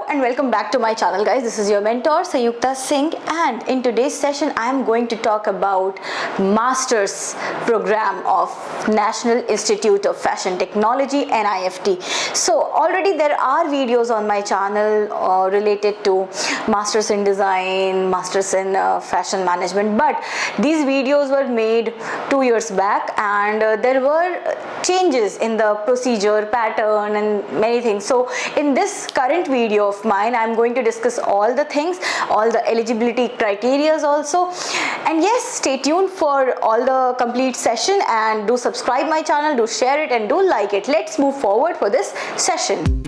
and welcome back to my channel, guys. This is your mentor Sayukta Singh, and in today's session I am going to talk about Masters program of National Institute of Fashion Technology, NIFT. So already there are videos on my channel related to Masters in Design, Masters in Fashion Management, but these videos were made 2 years back, and there were changes in the procedure, pattern and many things. So in this current video of mine, I'm going to discuss all the things, all the eligibility criteria also. And yes, stay tuned for all the complete session, and do subscribe my channel, do share it and do like it. Let's move forward for this session.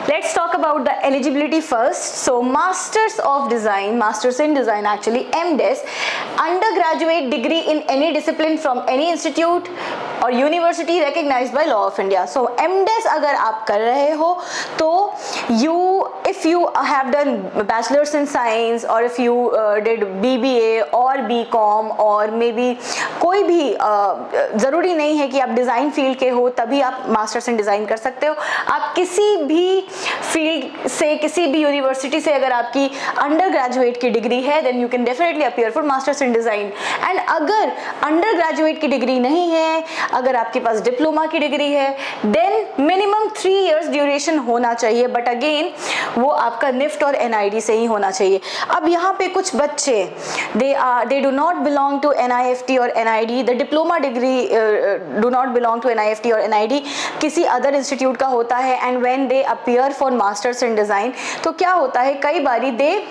Let's talk about the eligibility first. So Masters of Design, Masters in Design actually, MDes, undergraduate degree in any discipline from any institute or university recognized by Law of India. So MDes अगर आप कर रहे हो तो if you have done Bachelor's in Science, or if you did BBA or BCom, or maybe कोई भी ज़रूरी नहीं है कि आप डिज़ाइन फील्ड के हो तभी आप मास्टर्स इन डिज़ाइन कर सकते हो। आप किसी भी फील्ड से, किसी भी यूनिवर्सिटी से अगर आपकी अंडर ग्रेजुएट की डिग्री है, then you can definitely appear for masters in design. And अगर अंडर ग्रेजुएट की डिग्री नहीं है, अगर आपके पास डिप्लोमा की डिग्री है, देन मिनिमम 3 इयर्स ड्यूरेशन होना चाहिए, बट अगेन वो आपका निफ्ट और NID से ही होना चाहिए। अब यहाँ पे कुछ बच्चे they do not belong to NIFT or NID, the diploma degree do not belong to NIFT or NID, किसी अदर इंस्टीट्यूट का होता है, and when they appear for masters in design तो क्या होता है, कई बारी दे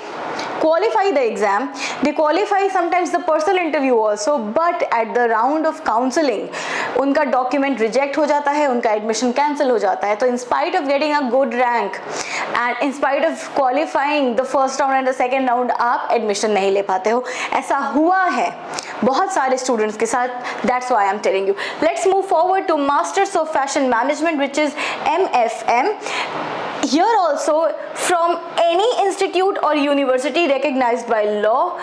qualify the exam, they qualify sometimes the personal interview also, but at the round of counseling उनका document reject हो जाता है, उनका admission cancel हो जाता है। तो in spite of getting a good rank and in spite of qualifying the first round and the second round, आप admission नहीं ले पाते हो। ऐसा हुआ है बहुत सारे students के साथ, that's why I'm telling you. Let's move forward to Masters of Fashion Management, which is MFM. Here also, from any institute or university recognized by Law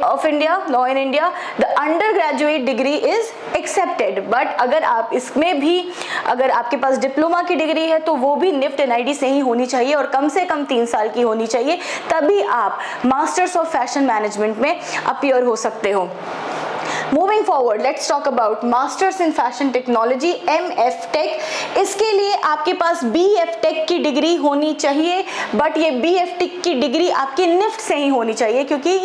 of India, Law in India, the undergraduate degree is accepted. But अगर आप इसमें भी, अगर आपके पास diploma की degree है तो वो भी निफ्ट NID से ही होनी चाहिए और कम से कम 3 साल की होनी चाहिए, तभी आप मास्टर्स ऑफ फैशन मैनेजमेंट में अपीयर हो सकते हो। Moving forward, let's talk about Masters in Fashion Technology, MF Tech. इसके लिए आपके पास BF Tech की डिग्री होनी चाहिए, बट ये BF Tech की डिग्री आपकी निफ्ट से ही होनी चाहिए, क्योंकि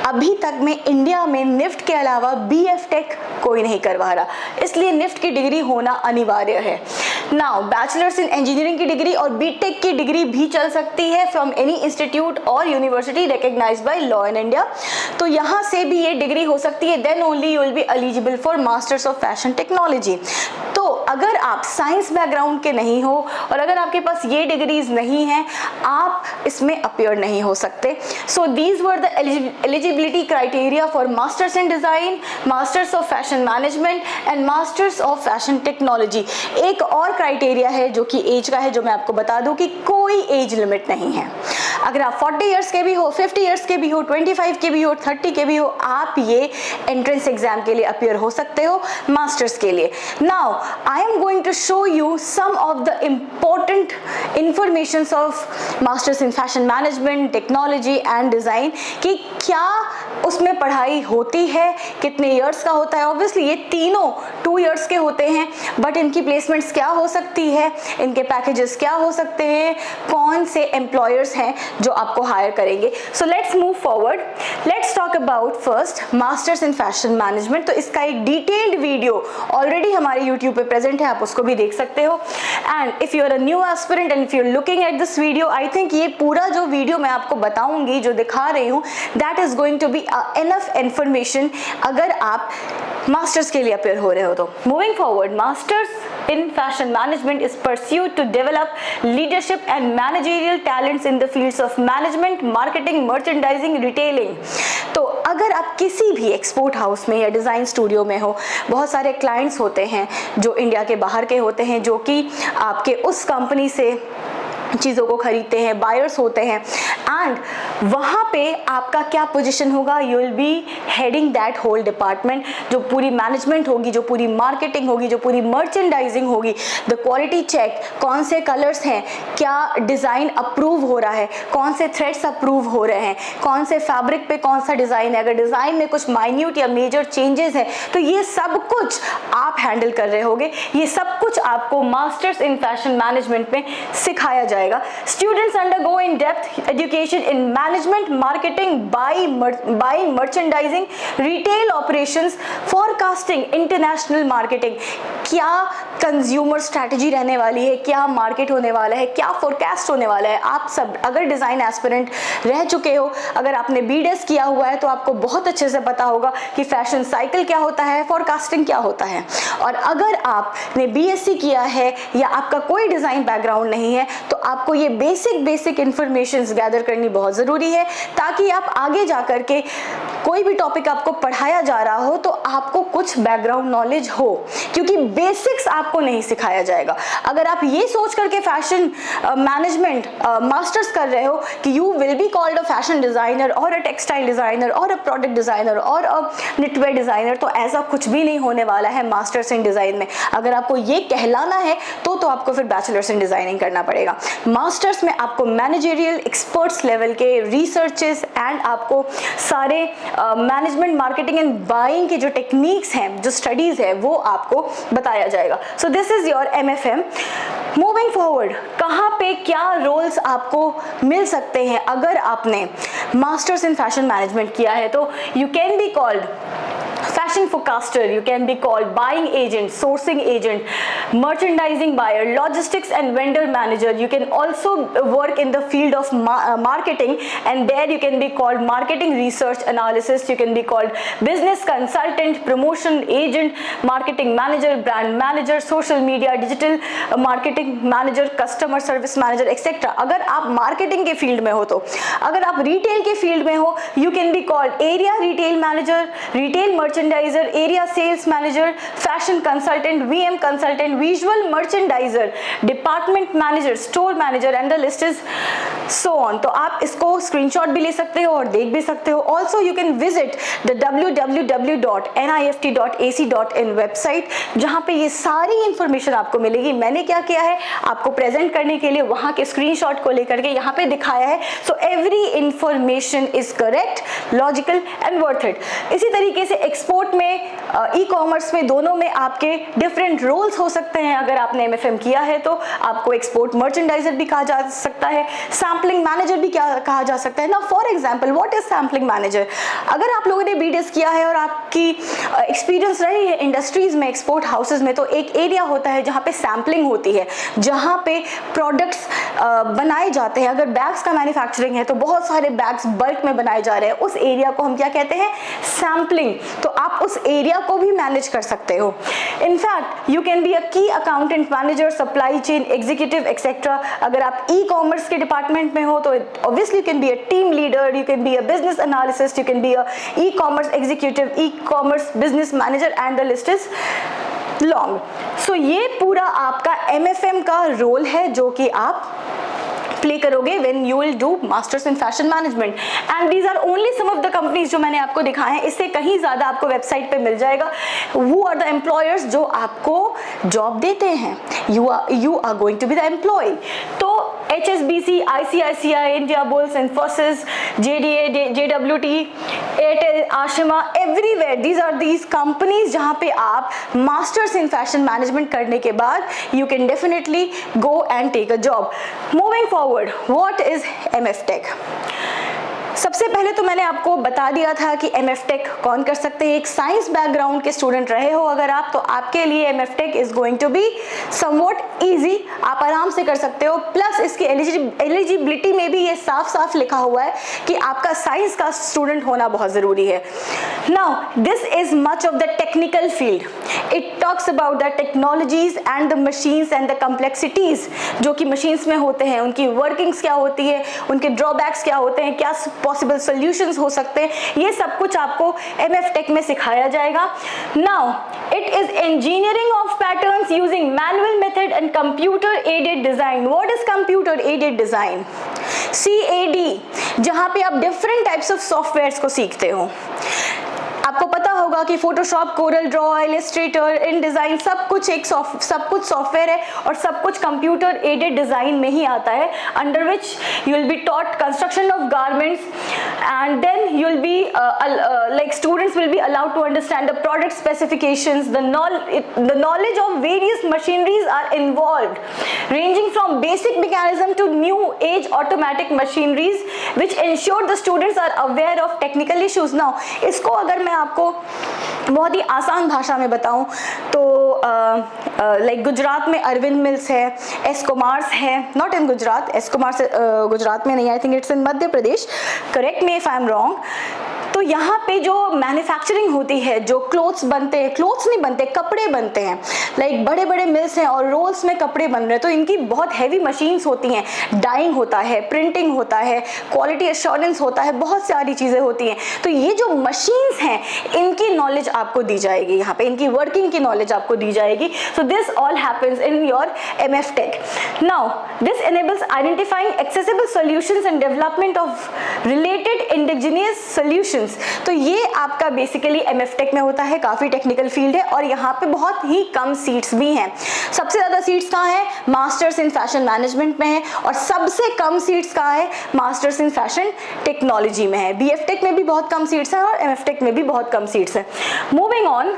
अभी तक में इंडिया में निफ्ट के अलावा BF Tech कोई नहीं करवा रहा, इसलिए निफ्ट की डिग्री होना अनिवार्य है। नाउ बैचलर्स इन इंजीनियरिंग की डिग्री और BTech की डिग्री भी चल सकती है फ्रॉम एनी इंस्टीट्यूट और university recognised by law in India, तो यहाँ से भी ये डिग्री हो सकती है। Then only you will be eligible for masters of fashion technology. तो अगर आप साइंस बैकग्राउंड के नहीं हो और अगर आपके पास ये डिग्रीज नहीं हैं, आप इसमें अपीयर नहीं हो सकते। So these were the eligibility criteria for masters in design, masters of fashion management and masters of fashion technology. एक और क्राइटेरिया है जो कि एज का है, जो मैं आपको बता दूं कि कोई एज लिमिट नहीं है। अगर आप 40 इयर्स के भी हो, 50 इयर्स के भी हो, 25 के भी हो, 30 के भी हो, आप ये एंट्रेंस एग्जाम के लिए अपीयर हो सकते हो मास्टर्स के लिए। Now I am going to show you some of the important informations of masters in fashion management, technology and design, कि क्या उसमें पढ़ाई होती है, कितने इयर्स का होता है। ऑब्वियसली ये तीनों 2 इयर्स के होते हैं, बट इनकी प्लेसमेंट्स क्या हो सकती है, इनके पैकेजेस क्या हो सकते हैं, कौन से एम्प्लॉयर्स हैं जो आपको हायर करेंगे। So let's move forward, let's talk about first masters in fashion management. तो इसका एक डिटेल्ड वीडियो ऑलरेडी हमारे यूट्यूब पे प्रेजेंट है, आप उसको भी देख सकते हो। And if you are a new aspirant and if you are looking at this video, I think ये पूरा जो वीडियो मैं आपको बताऊंगी, जो दिखा रही हूँ, that is going to be enough information अगर आप मास्टर्स के लिए अपीयर हो रहे हो तो। Moving forward, masters in fashion management is pursued to develop leadership and managerial talents in the fields of management, marketing, merchandising, retailing. तो अगर आप किसी भी एक्सपोर्ट हाउस में या डिज़ाइन स्टूडियो में हो, बहुत सारे क्लाइंट्स होते हैं जो इंडिया के बाहर के होते हैं, जो कि आपके उस कंपनी से चीज़ों को खरीदते हैं, बायर्स होते हैं, एंड वहाँ पे आपका क्या पोजीशन होगा? You will be heading that whole department. जो पूरी मैनेजमेंट होगी, जो पूरी मार्केटिंग होगी, जो पूरी मर्चेंडाइजिंग होगी, द क्वालिटी चेक, कौन से कलर्स हैं, क्या डिज़ाइन अप्रूव हो रहा है, कौन से थ्रेड्स अप्रूव हो रहे हैं, कौन से फैब्रिक पे कौन सा डिज़ाइन है, अगर डिज़ाइन में कुछ माइन्यूट या मेजर चेंजेस हैं तो ये सब कुछ आप हैंडल कर रहे होगे। ये सब कुछ आपको मास्टर्स इन फैशन मैनेजमेंट में सिखाया जाएगा। Students undergo in-depth education in management, marketing, buying, merchandising, retail operations, forecasting, international marketing। क्या कंज्यूमर स्ट्रैटेजी रहने वाली है, क्या मार्केट होने वाला है, क्या फोरकास्ट होने वाला है। आप सब अगर डिज़ाइन एस्पिरेंट रह चुके हो, अगर आपने बीडेस किया हुआ है तो आपको बहुत अच्छे से पता होगा कि फैशन साइकिल क्या होता है, फोरकास्टिंग क्या होता है। और अगर आपने बीएससी किया है या आपका कोई डिज़ाइन बैकग्राउंड नहीं है तो आपको ये बेसिक इंफॉर्मेशंस गैदर करनी बहुत ज़रूरी है, ताकि आप आगे जा कर के कोई भी टॉपिक आपको पढ़ाया जा रहा हो तो आपको कुछ बैकग्राउंड नॉलेज हो, क्योंकि बेसिक्स आपको नहीं सिखाया जाएगा। अगर आप ये सोच करके फैशन मैनेजमेंट मास्टर्स कर रहे हो कि you will be called a fashion designer और अ टेक्सटाइल डिज़ाइनर और अ प्रोडक्ट डिज़ाइनर और अ निटवेयर डिज़ाइनर, तो ऐसा कुछ भी नहीं होने वाला है मास्टर्स इन डिज़ाइन में। अगर आपको ये कहलाना है तो आपको फिर बैचलर्स इन डिज़ाइनिंग करना पड़ेगा। मास्टर्स में आपको मैनेजरियल एक्सपर्ट्स लेवल के रिसर्चेस एंड आपको सारे मैनेजमेंट, मार्केटिंग एंड बाइंग के जो टेक्निक्स हैं, जो स्टडीज़ है, वो आपको बताया जाएगा। So this is your MFM। Moving forward, कहाँ पे क्या रोल्स आपको मिल सकते हैं अगर आपने मास्टर्स इन फैशन मैनेजमेंट किया है? तो you can be called fashion forecaster, you can be called buying agent, sourcing agent, merchandising buyer, logistics and vendor manager. You can also work in the field of marketing, and there you can be called marketing research analyst, you can be called business consultant, promotion agent, marketing manager, brand manager, social media, digital marketing manager, customer service manager, etc. अगर आप marketing के field में हो तो, अगर आप retail के field में हो, you can be called area retail manager, retail merchandiser, area sales manager, fashion consultant, VM consultant, visual merchandiser, department manager, store manager, and the list is so on। तो आप इसको स्क्रीनशॉट भी ले सकते हो और देख भी सकते हो। Also you can visit the www.nift.ac.in website, जहाँ पे ये सारी इंफॉर्मेशन आपको मिलेगी। मैंने क्या किया है, आपको प्रेजेंट करने के लिए वहाँ के स्क्रीनशॉट को लेकर के यहाँ पे दिखाया है। So every information is correct, logical and worth it. इसी तरीके से एक्सपोर्ट में, ई कॉमर्स में, दोनों में आपके डिफरेंट रोल्स हो सकते हैं। अगर आपने MFM किया है तो आपको एक्सपोर्ट मर्चेंडाइजर भी कहा जा सकता है, सैम्पलिंग मैनेजर भी क्या कहा जा सकता है ना। For example, what is sampling manager? अगर आप लोगों ने बीडेस किया है और आपकी एक्सपीरियंस रही है इंडस्ट्रीज में, एक्सपोर्ट हाउसेज में, तो एक एरिया होता है जहाँ पे सैम्पलिंग होती है, जहाँ पे प्रोडक्ट्स बनाए जाते हैं। अगर बैग्स का मैन्युफैक्चरिंग है तो बहुत सारे बैग्स बल्क में बनाए जा रहे हैं, उस एरिया को हम क्या कहते हैं? सैम्पलिंग। तो आप उस एरिया को भी मैनेज कर सकते हो। In fact you can be a key accountant manager, supply chain executive etcetera. अगर आप ई कॉमर्स के डिपार्टमेंट में हो तो obviously you can be a team leader, you can be a business analyst, you can be a e commerce executive, e commerce business manager, and the list is long. So ये पूरा आपका MFM का role है जो कि आप play करोगे when you will do masters in fashion management, and these are only some of the companies जो मैंने आपको दिखाए हैं। इससे कहीं ज़्यादा आपको वेबसाइट पे मिल जाएगा। Who are the employers जो आपको जॉब देते हैं? You are going to be the employee। तो HSBC, ICICI, India Bulls, Infosys, JDA, JWT, Airtel, Ashima, everywhere these companies जहाँ पे आप masters in fashion management करने के बाद you can definitely go and take a job। Moving forward, what is MF Tech? सबसे पहले तो मैंने आपको बता दिया था कि MF Tech कौन कर सकते हैं। एक साइंस बैकग्राउंड के स्टूडेंट रहे हो अगर आप, तो आपके लिए MF Tech is going to be somewhat easy, आप आराम से कर सकते हो। प्लस इसकी एलिजिबिलिटी में भी ये साफ साफ लिखा हुआ है कि आपका साइंस का स्टूडेंट होना बहुत ज़रूरी है। Now this is much of the technical field, it talks about the technologies and the machines and the complexities जो कि मशीन्स में होते हैं, उनकी वर्किंग्स क्या होती है, उनके ड्रॉबैक्स क्या होते हैं, क्या पॉसिबल सॉल्यूशंस हो सकते हैं, ये सब कुछ आपको MF Tech में सिखाया जाएगा। Now it is engineering of patterns using manual method and computer aided design. What is computer aided design? CAD, जहां पे आप डिफरेंट टाइप्स ऑफ सॉफ्टवेयर्स को सीखते हो। आपको पता होगा कि Photoshop, Corel Draw, Illustrator, InDesign सब कुछ सॉफ्टवेयर है और सब कुछ कंप्यूटर एडेड डिजाइन में ही आता है, under which you will be taught construction of garments and then you will be like students will be allowed to understand the product specifications. The knowledge of various machineries are involved, ranging from basic mechanism to new age automatic machineries, which ensure the students are aware of technical issues. Now इसको अगर मैं आपको बहुत ही आसान भाषा में बताऊं तो लाइक गुजरात में अरविंद मिल्स है, एस्कोमार्स है, नॉट इन गुजरात, एस्कोमार्स गुजरात में नहीं, I think it's in Madhya Pradesh, correct me if I am wrong. तो यहाँ पे जो मैन्युफैक्चरिंग होती है, जो क्लोथ्स बनते हैं, क्लोथ्स नहीं बनते, कपड़े बनते हैं, लाइक बड़े बड़े मिल्स हैं और रोल्स में कपड़े बन रहे हैं, तो इनकी बहुत हैवी मशीन्स होती हैं, डाइंग होता है, प्रिंटिंग होता है, क्वालिटी एश्योरेंस होता है, बहुत सारी चीज़ें होती हैं। तो ये जो मशीन्स हैं इनकी नॉलेज आपको दी जाएगी, यहाँ पे इनकी वर्किंग की नॉलेज आपको दी जाएगी। So this all happens in your MF Tech. Now this enables identifying accessible solutions and development of related indigenous solutions. तो ये आपका बेसिकली MF Tech में होता है, काफी टेक्निकल फील्ड है और यहाँ पे बहुत ही कम सीट्स भी हैं। सबसे ज्यादा सीट्स कहाँ है? मास्टर्स इन फैशन मैनेजमेंट में है और सबसे कम सीट्स कहाँ है? मास्टर्स इन फैशन टेक्नोलॉजी में है। BF Tech में भी बहुत कम सीट्स है और MF Tech में भी बहुत कम सीट्स है। मूविंग ऑन,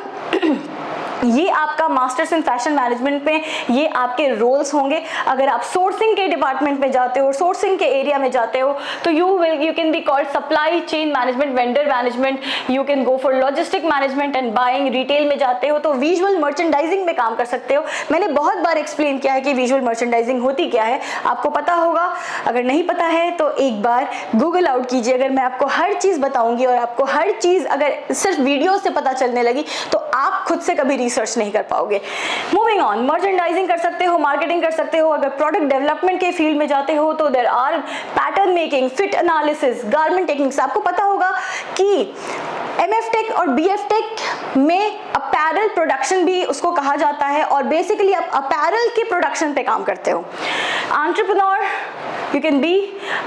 ये आपका मास्टर्स इन फैशन मैनेजमेंट में ये आपके रोल्स होंगे। अगर आप सोर्सिंग के डिपार्टमेंट में जाते हो, सोर्सिंग के एरिया में जाते हो, तो you can be called supply chain management, vendor management, you can go for logistic management and buying. Retail में जाते हो तो विजुअल मर्चेंडाइजिंग में काम कर सकते हो। मैंने बहुत बार एक्सप्लेन किया है कि विजुअल मर्चेंडाइजिंग होती क्या है, आपको पता होगा। अगर नहीं पता है तो एक बार गूगल आउट कीजिए। अगर मैं आपको हर चीज बताऊंगी और आपको हर चीज अगर सिर्फ वीडियो से पता चलने लगी तो आप खुद से कभी रिसर्च नहीं कर पाओगे। मूविंग ऑन, मर्चेंडाइजिंग कर सकते हो, मार्केटिंग कर सकते हो। अगर प्रोडक्ट डेवलपमेंट के फील्ड में जाते हो तो there are pattern making, fit analysis, garment techniques. आपको पता होगा कि MF Tech और BF Tech में अपैरल प्रोडक्शन भी उसको कहा जाता है और बेसिकली आप अपैरल के प्रोडक्शन पे काम करते हो। Entrepreneur you can B,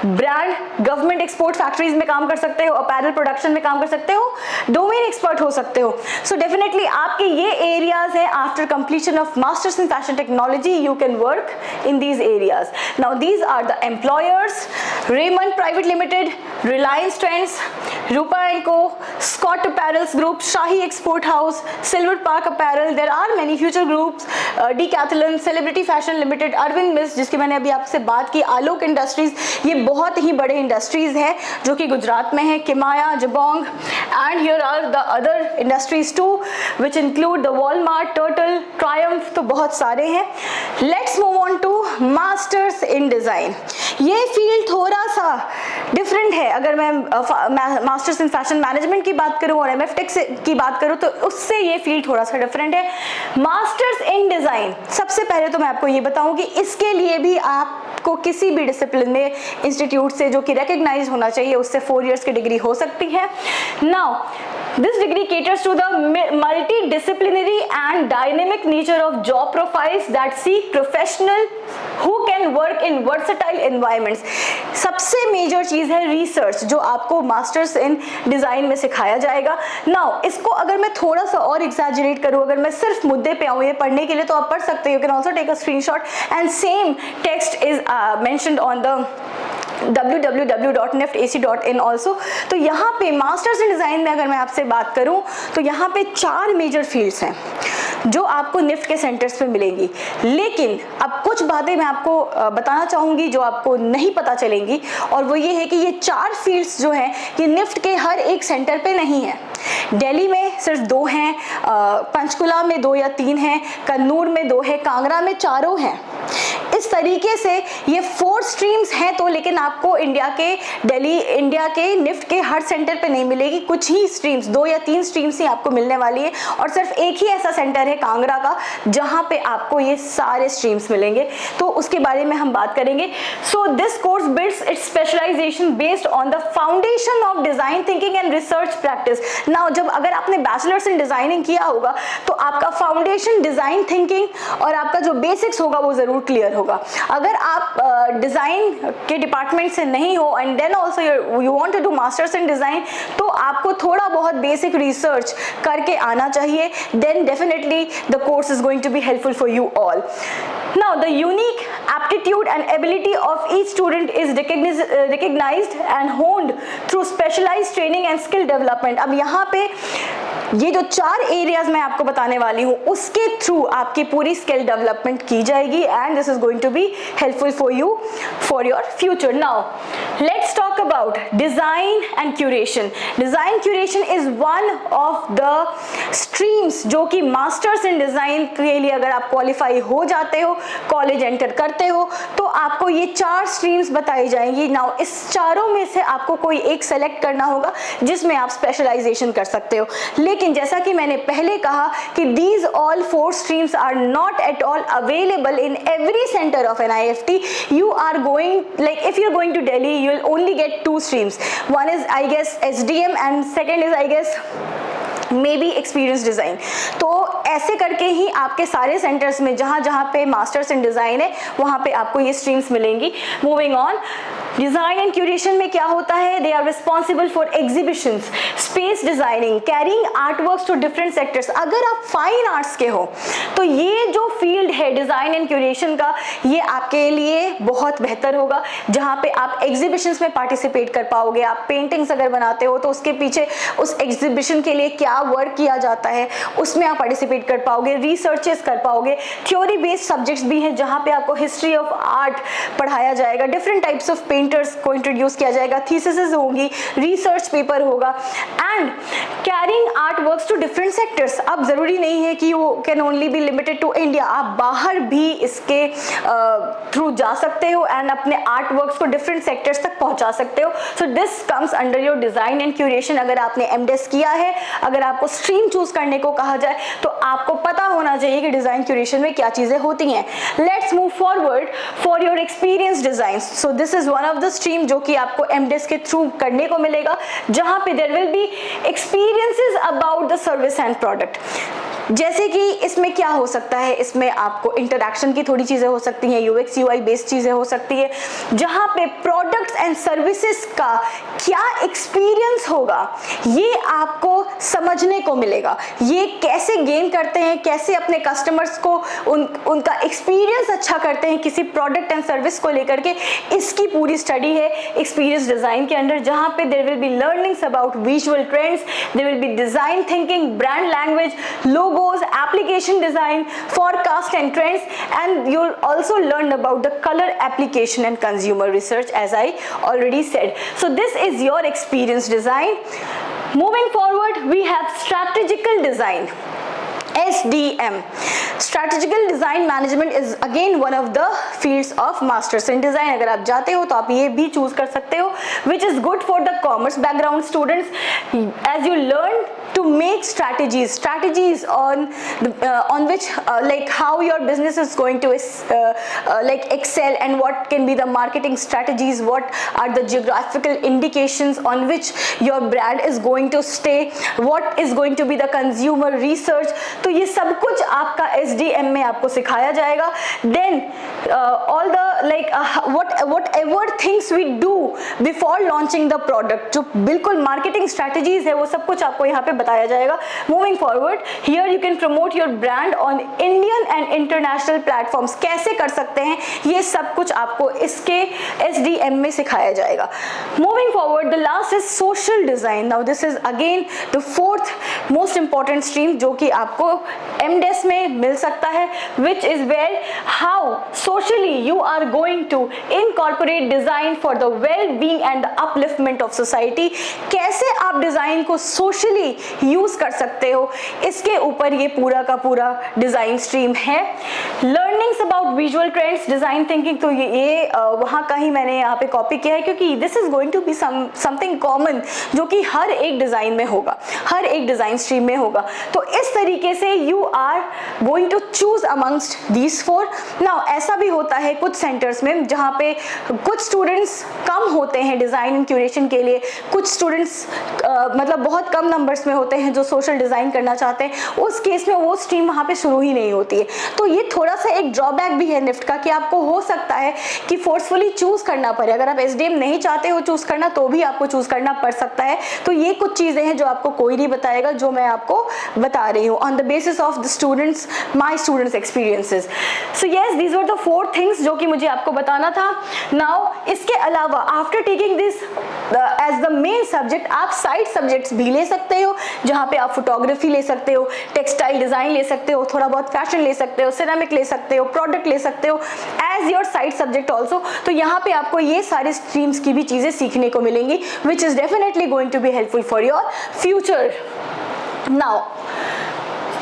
brand, government export factories में काम कर सकते हो, अपैरल प्रोडक्शन में काम कर सकते हो, डोमेन एक्सपर्ट हो सकते हो। सो डेफिनेटली आपके ये एरियाज है। After completion of masters in fashion technology you can work in these areas. Now these are the employers: Raymond private limited, Reliance Trends, Rupa and co, Scott Apparels Group, Shahi Export House, Silver Park Apparel. There are many future groups, Decathlon, Celebrity Fashion Limited, Arvind Mills जिसकी मैंने अभी आपसे बात की, आलोक industries, ये बहुत ही बड़े industries है जो कि गुजरात में है, Kimaya, Jabong, and here are the other industries to which include the Walmart, Turtle, Triumph, तो बहुत सारे हैं। Let's move on to masters in design. ये फील्ड थोड़ा सा डिफरेंट है। अगर मैं मास्टर्स इन फैशन मैनेजमेंट की बात करूं और MF Tech की बात करूं तो उससे ये फील्ड थोड़ा सा डिफरेंट है। मास्टर्स इन डिजाइन, सबसे पहले तो मैं आपको ये बताऊं कि इसके लिए भी आपको किसी भी डिसिप्लिन में इंस्टीट्यूट से जो कि रिकॉग्नाइज होना चाहिए उससे 4 इयर्स की डिग्री हो सकती है। Now this degree caters to the multidisciplinary and dynamic nature of job profiles that seek professional who can work in versatile environments. सबसे मेजर चीज है रिसर्च, जो आपको मास्टर्स इन डिजाइन में सिखाया जाएगा। नाउ इसको अगर मैं थोड़ा सा और एग्जैजरेट करूं, अगर मैं सिर्फ मुद्दे पे आऊं ये पढ़ने के लिए, तो आप पढ़ सकते हो। You can also take a screenshot and same text is mentioned on the www.niftac.in also। तो यहाँ पे मास्टर्स इन डिजाइन में अगर मैं आपसे बात करूं तो यहाँ पे 4 मेजर फील्ड्स हैं जो आपको निफ्ट के सेंटर्स पे मिलेंगी। लेकिन अब कुछ बातें मैं आपको बताना चाहूंगी जो आपको नहीं पता चलेंगी, और वो ये है कि ये 4 फील्ड्स जो हैं ये निफ्ट के हर एक सेंटर पे नहीं है। दिल्ली में सिर्फ 2 हैं, पंचकुला में 2 या 3 हैं, कन्नूर में 2 है, कांगड़ा में 4 हैं। इस तरीके से ये 4 स्ट्रीम्स हैं, तो लेकिन आपको इंडिया के निफ्ट के हर सेंटर पे नहीं मिलेगी, कुछ ही स्ट्रीम्स, 2 या 3 स्ट्रीम्स ही आपको मिलने वाली है, और सिर्फ एक ही ऐसा सेंटर है कांगड़ा का जहां पे आपको ये सारे स्ट्रीम्स मिलेंगे, तो उसके बारे में हम बात करेंगे। So this course builds its specialisation based on the foundation of design thinking and research practice. Now जब अगर आपने बैचलर्स इन डिजाइनिंग किया होगा तो आपका फाउंडेशन डिजाइन थिंकिंग और आपका जो बेसिक्स होगा वो जरूर क्लियर होगा। अगर आप डिजाइन के डिपार्टमेंट से नहीं हो and then also you want to do masters in design, तो आपको थोड़ा बहुत बेसिक रिसर्च करके आना चाहिए, then definitely the course is going to be helpful for you all. Now the unique aptitude and ability of each student is recognized and honed through specialized training and skill development। अब यहाँ पे ये जो 4 areas मैं आपको बताने वाली हूँ उसके थ्रू आपकी पूरी स्किल डेवलपमेंट की जाएगी, and this is going to be helpful for you for your future. Now let's talk about design and curation. Design curation is one of the streams जो कि मास्टर्स इन डिजाइन के लिए अगर आप qualify हो जाते हो, कॉलेज एंटर करते हो, तो आपको ये 4 स्ट्रीम्स बताई जाएंगी। नाउ इस चारों में से आपको कोई एक सेलेक्ट करना होगा जिसमें आप स्पेशलाइजेशन कर सकते हो, लेकिन जैसा कि मैंने पहले कहा कि these all 4 streams are not at all available in every center of an IFT. You are going, like if you're going to Delhi, you'll only get 2 streams. One is I guess SDM and second is I guess may be experience design. तो ऐसे करके ही आपके सारे centres में जहाँ जहाँ पे masters in design है वहाँ पे आपको ये स्ट्रीम्स मिलेंगी। Moving on, design and curation में क्या होता है, they are responsible for exhibitions, space designing, carrying art works to different sectors. अगर आप फाइन आर्ट्स के हो तो ये जो फील्ड है डिज़ाइन एंड क्यूरेशन का, ये आपके लिए बहुत बेहतर होगा, जहाँ पे आप एग्जीबिशंस में पार्टिसिपेट कर पाओगे। आप पेंटिंग्स अगर बनाते हो तो उसके पीछे उस एग्जीबिशन के लिए क्या वर्क किया जाता है उसमें आप पार्टिसिपेट कर पाओगे, रिसर्चेस कर पाओगे। थ्योरी बेस्ड सब्जेक्ट्स भी हैं जहाँ पे आपको हिस्ट्री ऑफ आर्ट पढ़ाया जाएगा, डिफरेंट टाइप्स ऑफ पेंटर्स को इंट्रोड्यूस किया जाएगा, थीसिसेस होंगी, रिसर्च पेपर होगा, and carrying art works to different sectors. अब जरूरी नहीं है कि वो can only be limited to India, आप बाहर भी इसके थ्रू जा सकते हो एंड अपने आर्ट वर्क्स को डिफरेंट सेक्टर्स तक पहुंचा सकते हो। So this comes under your design and curation. अगर आपने एमडेस किया है, अगर आपको स्ट्रीम चूज करने को कहा जाए तो आपको पता होना चाहिए कि डिजाइन क्यूरेशन में क्या चीजें होती हैं। Let's move forward for your experience design. So this is one of the stream जो कि आपको एमडेस के थ्रू करने को मिलेगा, जहां पे there will be experiences about the service and product. जैसे कि इसमें क्या हो सकता है, इसमें आपको इंटरैक्शन की थोड़ी चीजें हो सकती हैं, यूएक्स यूआई बेस्ड चीजें हो सकती है, जहां पे प्रोडक्ट्स एंड सर्विसेज का क्या एक्सपीरियंस होगा ये आपको समझने को मिलेगा। ये कैसे गेन करते हैं, कैसे अपने कस्टमर्स को उनका एक्सपीरियंस अच्छा करते हैं किसी प्रोडक्ट एंड सर्विस को लेकर के, इसकी पूरी स्टडी है एक्सपीरियंस डिजाइन के अंदर, जहां पे there will be learnings about visual trends, there will be design thinking, brand language, logos, application design, forecast and trends, and you'll also learn about the color application and consumer research, as I already said. So this is your experience design. Moving forward, we have strategical design, SDM. Strategical Design Management is again one of the fields of Masters in Design. अगर आप जाते हो तो आप ये भी choose कर सकते हो, which is good for the commerce background students, as you learn to make strategies on which like how your business is going to like excel, and what can be the marketing strategies, what are the geographical indications on which your brand is going to stay, what is going to be the consumer research. तो ये सब कुछ आपका SDM में आपको सिखाया जाएगा. Then all the like whatever things we do before launching the product, जो बिल्कुल marketing strategies है वो सब कुछ आपको यहाँ पे बताया जाएगा. Moving forward, here you can promote your brand on Indian and international platforms. कैसे कर सकते हैं ये सब कुछ आपको इसके SDM में सिखाया जाएगा. Moving forward, the last is social design. Now this is again the fourth most important stream जो कि आपको MDes में मिल सकता है, which is where how socially you are going to incorporate design for the well-being and the upliftment of society. कैसे आप design को socially use कर सकते हो, इसके ऊपर ये पूरा का पूरा डिजाइन स्ट्रीम है. Learnings about visual trends, design thinking, तो ये वहाँ का ही मैंने यहाँ पे कॉपी किया है, क्योंकि this is going to be something common जो कि हर एक डिजाइन में होगा, हर एक डिजाइन स्ट्रीम में होगा. तो इस तरीके से you are going to choose amongst these 4. Now ऐसा भी होता है कुछ सेंटर्स में जहाँ पे कुछ स्टूडेंट्स कम होते हैं डिजाइन एंड क्यूरेशन के लिए, कुछ स्टूडेंट्स मतलब बहुत कम नंबर्स में होते हैं जो सोशल डिजाइन करना चाहते हैं. उस केस में वो स्ट्रीम वहाँ पे शुरू ही नहीं होती है. तो ये थोड़ा सा एक ड्रॉबैक भी है निफ्ट का, कि आपको हो सकता है कि फोर्सफुली चूज करना पड़े. अगर आप एसडीएम नहीं चाहते हो चूज करना तो भी आपको चूज करना पड़ सकता है. तो ये कुछ चीजें हैं जो आपको कोई नहीं बताएगा, जो मैं आपको बता रही हूँ on the basis of the students, my students experiences. So yes, these were the 4 things जो कि मुझे आपको बताना था. नाउ इसके अलावा after taking this as the main subject, आप साइड सब्जेक्ट्स भी ले सकते हो, जहाँ पे आप फोटोग्राफी ले सकते हो, टेक्सटाइल डिजाइन ले सकते हो, थोड़ा बहुत फैशन ले सकते हो, सिरेमिक ले सकते हो, प्रोडक्ट ले सकते हो as your side subject also. तो यहाँ पे आपको ये सारे स्ट्रीम्स की भी चीजें सीखने को मिलेंगी, which is definitely going to be helpful for your future. Now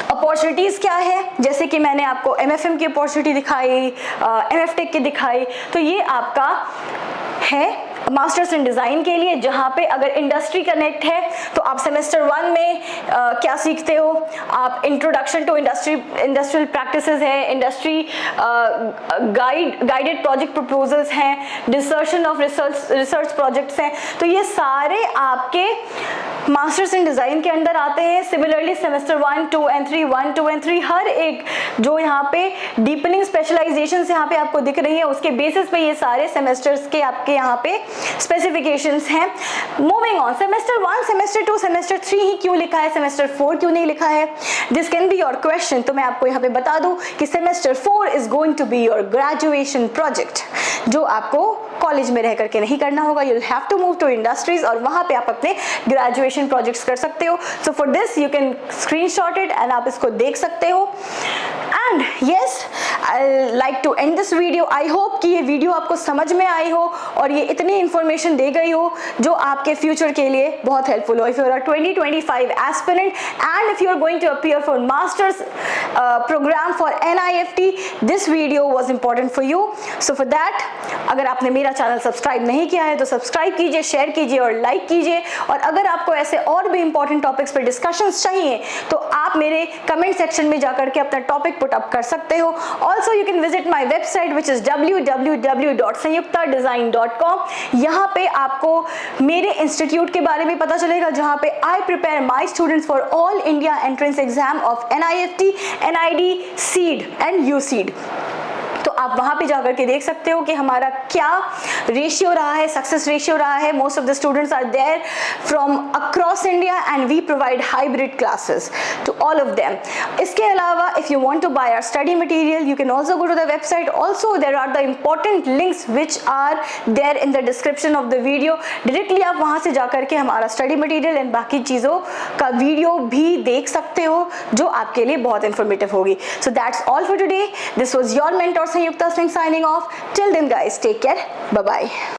opportunities क्या है, जैसे कि मैंने आपको एमएफएम की अपॉर्चुनिटी दिखाई, एमएफटेक की दिखाई, तो ये आपका है मास्टर्स इन डिजाइन के लिए, जहाँ पे अगर इंडस्ट्री कनेक्ट है तो आप सेमेस्टर 1 में क्या सीखते हो, आप इंट्रोडक्शन टू इंडस्ट्रियल प्रैक्टिसेस है, इंडस्ट्री गाइडेड प्रोजेक्ट प्रपोजल्स हैं, डिसर्शन ऑफ रिसर्च प्रोजेक्ट्स हैं. तो ये सारे आपके मास्टर्स इन डिजाइन के अंदर आते हैं. सिमिलरली सेमेस्टर 1, 2 and 3, 1, 2 and 3, हर एक जो यहाँ पे डीपनिंग स्पेशलाइजेशन यहाँ पे आपको दिख रही है, उसके बेसिस पे ये सारे सेमेस्टर्स के आपके यहाँ पे स्पेसिफिकेशंस हैं. Moving on, semester 1, semester 2, semester 3 ही क्यों लिखा है, सेमेस्टर 4 क्यों नहीं लिखा है? This can be your question. तो मैं आपको यहाँ पे बता दूं कि semester 4 is going to be your graduation project, जो आपको कॉलेज में रह करके नहीं करना होगा. You will have to move to industries और वहां पे आप अपने ग्रेजुएशन प्रोजेक्ट्स कर सकते हो. So for this you can screenshot it and आप इसको देख सकते हो. And yes, I like to and this video. I hope कि ये वीडियो आपको समझ में आई हो और ये इतनी इंफॉर्मेशन दे गई हो जो आपके फ्यूचर के लिए बहुत हेल्पफुल हो. If you are 2025 aspirant and if you are going to appear for masters program for NIFT, this video was important for you. So for that, अगर आपने मेरा चैनल सब्सक्राइब नहीं किया है तो सब्सक्राइब कीजिए, शेयर कीजिए और लाइक कीजिए. और अगर आपको ऐसे और भी इंपॉर्टेंट टॉपिक्स पर डिस्कशंस चाहिए तो आप मेरे कमेंट सेक्शन में जाकर के अपना टॉपिक पुट अप कर सकते हो. Also you can visit my website which is www.sanyuktadesign.com. यहाँ पे आपको मेरे इंस्टीट्यूट के बारे में पता चलेगा, जहाँ पे I prepare my students for all India entrance exam of NIFT, NID, seed and USEED. तो आप वहां पे जाकर के देख सकते हो कि हमारा क्या रेशियो रहा है, सक्सेस रेशियो रहा है. Most of the students are there from across India and we provide hybrid classes to all of them. इसके अलावा if you want to buy our study material you can also go to the website. Also there are the important links which are there in the description of the video. Directly आप वहां से जाकर के हमारा study material and बाकी चीजों का video भी देख सकते हो जो आपके लिए बहुत इंफॉर्मेटिव होगी. So that's all for today. This was your mentor Sanyukta Singh signing off. Till then guys, take care. Bye bye.